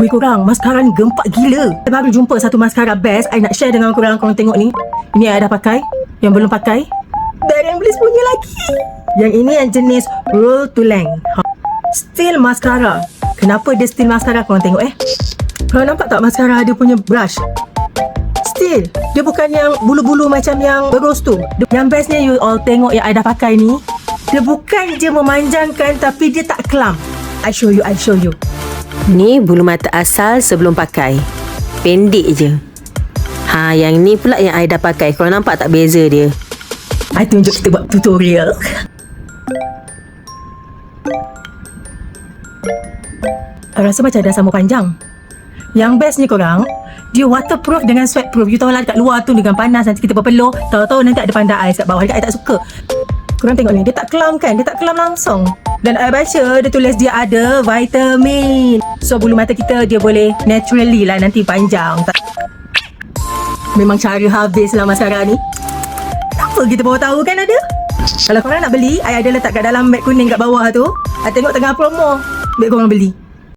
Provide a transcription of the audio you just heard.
Weh korang, maskara ni gempak gila. Saya baru jumpa satu maskara best. I nak share dengan korang. Korang tengok ni. Ini I dah pakai. Yang belum pakai, Darren Bliss punya lagi. Yang ini yang jenis roll to length. Still maskara. Kenapa dia still maskara? Korang tengok Korang nampak tak maskara dia punya brush? Still, dia bukan yang bulu-bulu macam yang berus tu. Yang bestnya you all tengok yang I dah pakai ni. Dia bukan je memanjangkan, tapi dia tak kelam. I show you. Ni bulu mata asal sebelum pakai. Pendek je. Yang ni pula yang I dah pakai. Korang nampak tak beza dia? I tunjuk kita buat tutorial. I rasa macam ada sama panjang. Yang best ni korang, dia waterproof dengan sweatproof. You tahu lah dekat luar tu dengan panas nanti kita berpeluh. Tahu-tahu nanti ada panda ais kat bawah. Dekat I tak suka. Korang tengok ni, dia tak kelam kan? Dia tak kelam langsung. Dan I baca dia tulis dia ada vitamin. So bulu mata kita dia boleh naturally lah nanti panjang. Memang cara habis lah maskara ni. Apa kita baru tahu kan ada? Kalau korang nak beli, I ada letak kat dalam beg kuning kat bawah tu. I tengok tengah promo. Baik korang beli.